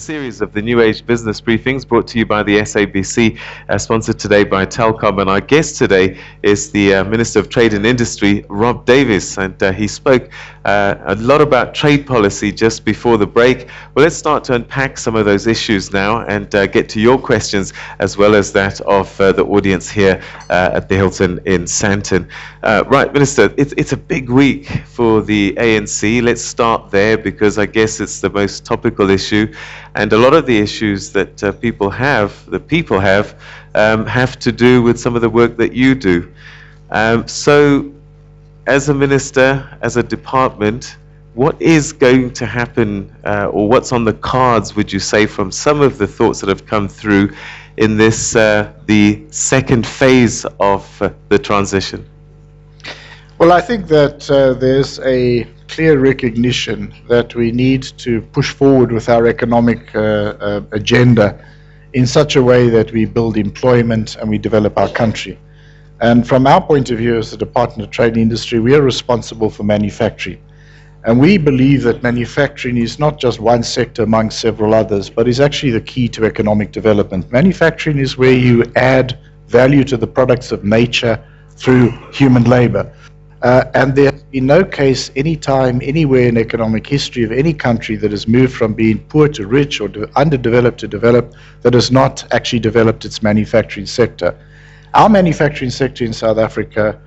series of the New Age Business Briefings brought to you by the SABC, sponsored today by Telcom. And our guest today is the Minister of Trade and Industry, Rob Davies. And he spoke a lot about trade policy just before the break. Well, let's start to unpack some of those issues now and get to your questions as well as that of the audience here at the Hilton in Sandton. Right, Minister, it's a big week for the ANC. Let's start there because I guess it's the most topical issue, and a lot of the issues that people have to do with some of the work that you do. So, as a minister, as a department, what is going to happen, or what's on the cards, would you say, from some of the thoughts that have come through in this, the second phase of the transition? Well, I think that there's a clear recognition that we need to push forward with our economic agenda in such a way that we build employment and we develop our country. And from our point of view as the Department of Trade and Industry, we are responsible for manufacturing. And we believe that manufacturing is not just one sector among several others, but is actually the key to economic development. Manufacturing is where you add value to the products of nature through human labor. And there has been no case, any time, anywhere in economic history of any country that has moved from being poor to rich or underdeveloped to developed that has not actually developed its manufacturing sector. Our manufacturing sector in South Africa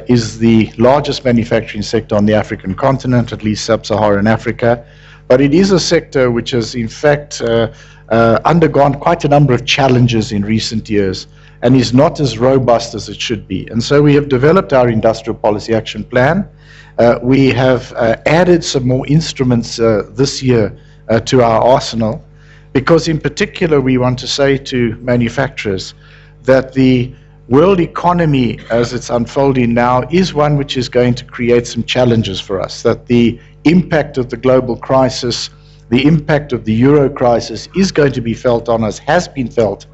is the largest manufacturing sector on the African continent, at least sub-Saharan Africa. But it is a sector which has in fact undergone quite a number of challenges in recent years and is not as robust as it should be. And so we have developed our industrial policy action plan. We have added some more instruments this year to our arsenal, because in particular we want to say to manufacturers that the world economy as it's unfolding now is one which is going to create some challenges for us, that the impact of the global crisis, the impact of the euro crisis is going to be felt on us, has been felt.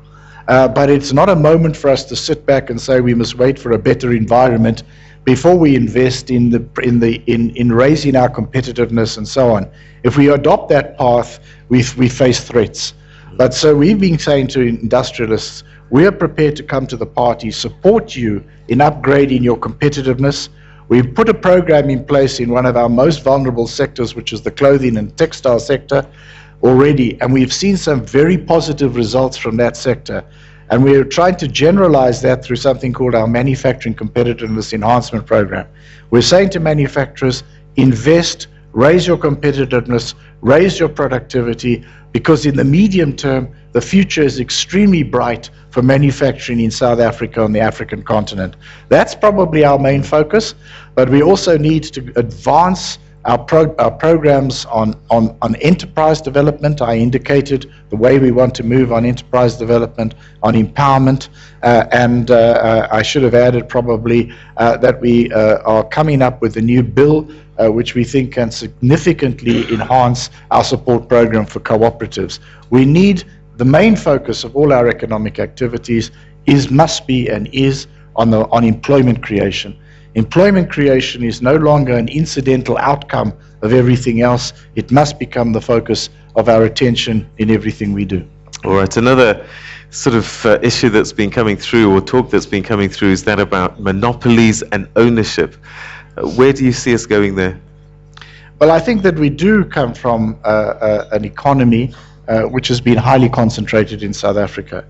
But it's not a moment for us to sit back and say we must wait for a better environment before we invest in raising our competitiveness and so on. If we adopt that path, we face threats. But so we've been saying to industrialists, we are prepared to come to the party, support you in upgrading your competitiveness. We've put a program in place in one of our most vulnerable sectors, which is the clothing and textile sector, already, and we've seen some very positive results from that sector. And we're trying to generalize that through something called our Manufacturing Competitiveness Enhancement Program. We're saying to manufacturers, invest, raise your competitiveness, raise your productivity, because in the medium term, the future is extremely bright for manufacturing in South Africa on the African continent. That's probably our main focus, but we also need to advance our programs on enterprise development. I indicated the way we want to move on enterprise development, on empowerment, and I should have added probably that we are coming up with a new bill which we think can significantly enhance our support program for cooperatives. We need the main focus of all our economic activities must be on employment creation. Employment creation is no longer an incidental outcome of everything else. It must become the focus of our attention in everything we do. All right, another sort of issue that's been coming through, or talk that's been coming through, is that about monopolies and ownership. Where do you see us going there? Well, I think that we do come from an economy which has been highly concentrated in South Africa.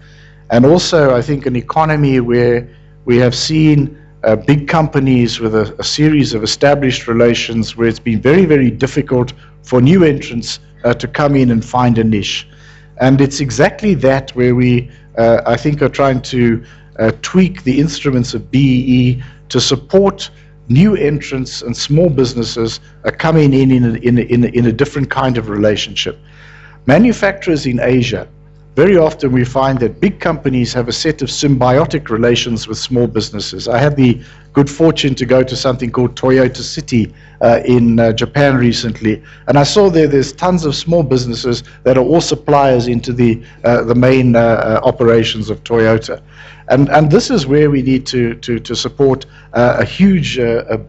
And also, I think, an economy where we have seen big companies with a series of established relations where it's been very, very difficult for new entrants to come in and find a niche. And it's exactly that where we, I think, are trying to tweak the instruments of BEE to support new entrants and small businesses coming in a different kind of relationship. Manufacturers in Asia very often we find that big companies have a set of symbiotic relations with small businesses. I had the good fortune to go to something called Toyota City in Japan recently, and I saw there's tons of small businesses that are all suppliers into the main operations of Toyota. And this is where we need to support a huge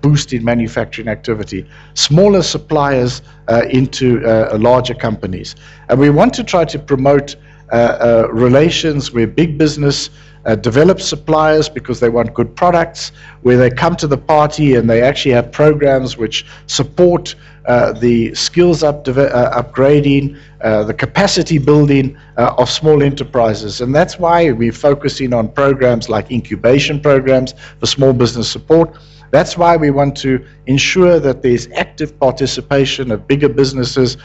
boost in manufacturing activity, smaller suppliers into larger companies. And we want to try to promote relations where big business develops suppliers because they want good products, where they come to the party and they actually have programs which support the skills upgrading, the capacity building of small enterprises. And that's why we're focusing on programs like incubation programs for small business support. That's why we want to ensure that there's active participation of bigger businesses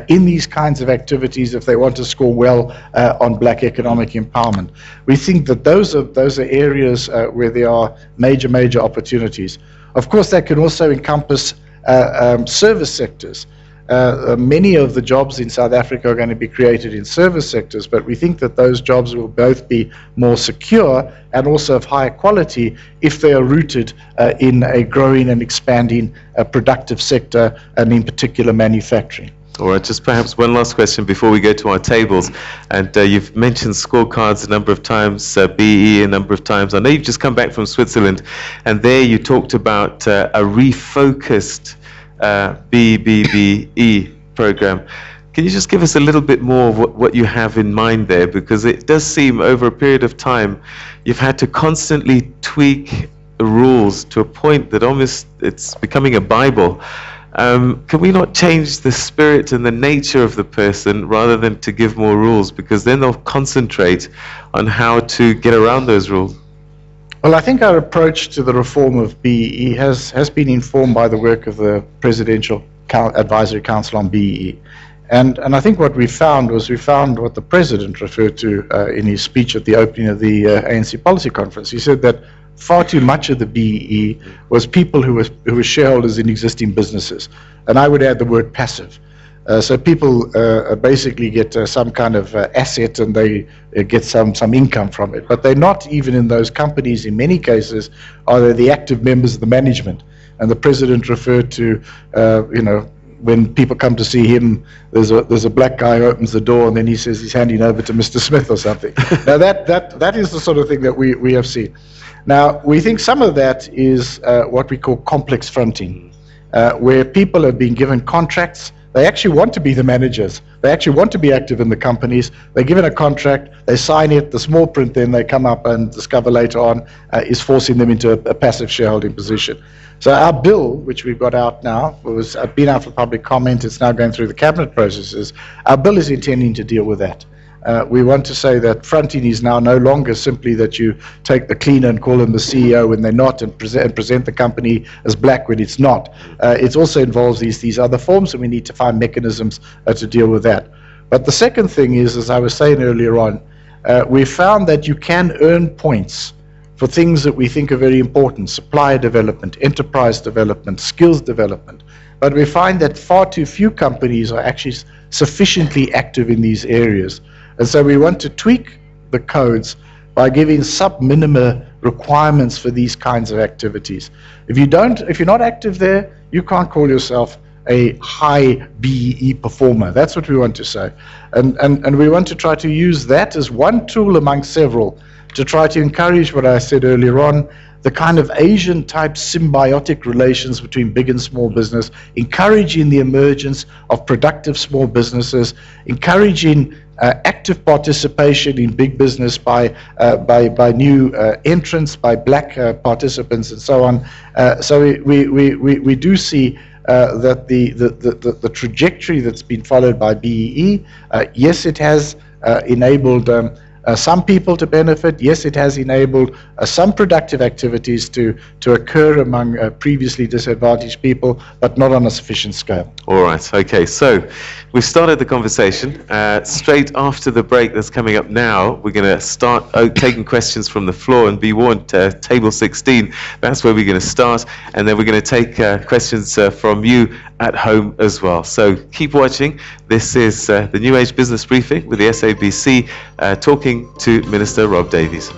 in these kinds of activities if they want to score well on black economic empowerment. We think that those are areas where there are major opportunities. Of course, that can also encompass service sectors. Many of the jobs in South Africa are going to be created in service sectors, but we think that those jobs will both be more secure and also of higher quality if they are rooted in a growing and expanding productive sector, and in particular manufacturing. All right, just perhaps one last question before we go to our tables. And you've mentioned scorecards a number of times, BE a number of times. I know you've just come back from Switzerland, and there you talked about a refocused BBBE program. Can you just give us a little bit more of what you have in mind there? Because it does seem over a period of time you've had to constantly tweak the rules to a point that almost it's becoming a Bible. Can we not change the spirit and the nature of the person rather than to give more rules? Because then they'll concentrate on how to get around those rules. Well, I think our approach to the reform of BEE has been informed by the work of the Presidential Advisory Council on BEE. And I think what we found what the President referred to in his speech at the opening of the ANC Policy Conference. He said that far too much of the BEE was people who were shareholders in existing businesses. And I would add the word passive. So people basically get some kind of asset, and they get some income from it. But they're not even in those companies. In many cases, are they the active members of the management? And the President referred to, when people come to see him, there's a black guy who opens the door, and then he says he's handing over to Mr. Smith or something. Now that is the sort of thing that we have seen. Now we think some of that is what we call complex fronting, where people have been given contracts. They actually want to be the managers. They actually want to be active in the companies. They're given a contract, they sign it, the small print then they come up and discover later on is forcing them into a passive shareholding position. So our bill, which we've got out now, was been out for public comment, it's now going through the cabinet processes. Our bill is intending to deal with that. We want to say that fronting is now no longer simply that you take the cleaner and call them the CEO when they're not, and present the company as black when it's not. It also involves these other forms, and we need to find mechanisms to deal with that. But the second thing is, as I was saying earlier on, we found that you can earn points for things that we think are very important: supplier development, enterprise development, skills development. But we find that far too few companies are actually sufficiently active in these areas. And so we want to tweak the codes by giving sub-minima requirements for these kinds of activities. If you're not active there, you can't call yourself a high BEE performer. That's what we want to say. And we want to try to use that as one tool among several to try to encourage what I said earlier on, the kind of Asian-type symbiotic relations between big and small business, encouraging the emergence of productive small businesses, encouraging active participation in big business by new entrants, by black participants, and so on. So we do see that the trajectory that's been followed by BEE, yes, it has enabled some people to benefit. Yes, it has enabled some productive activities to occur among previously disadvantaged people, but not on a sufficient scale. All right, okay, so we've started the conversation. Straight after the break that's coming up now, we're going to start taking questions from the floor, and be warned, table 16, that's where we're going to start, and then we're going to take questions from you at home as well. So keep watching. This is the New Age Business Briefing with the SABC, talking to Minister Rob Davies.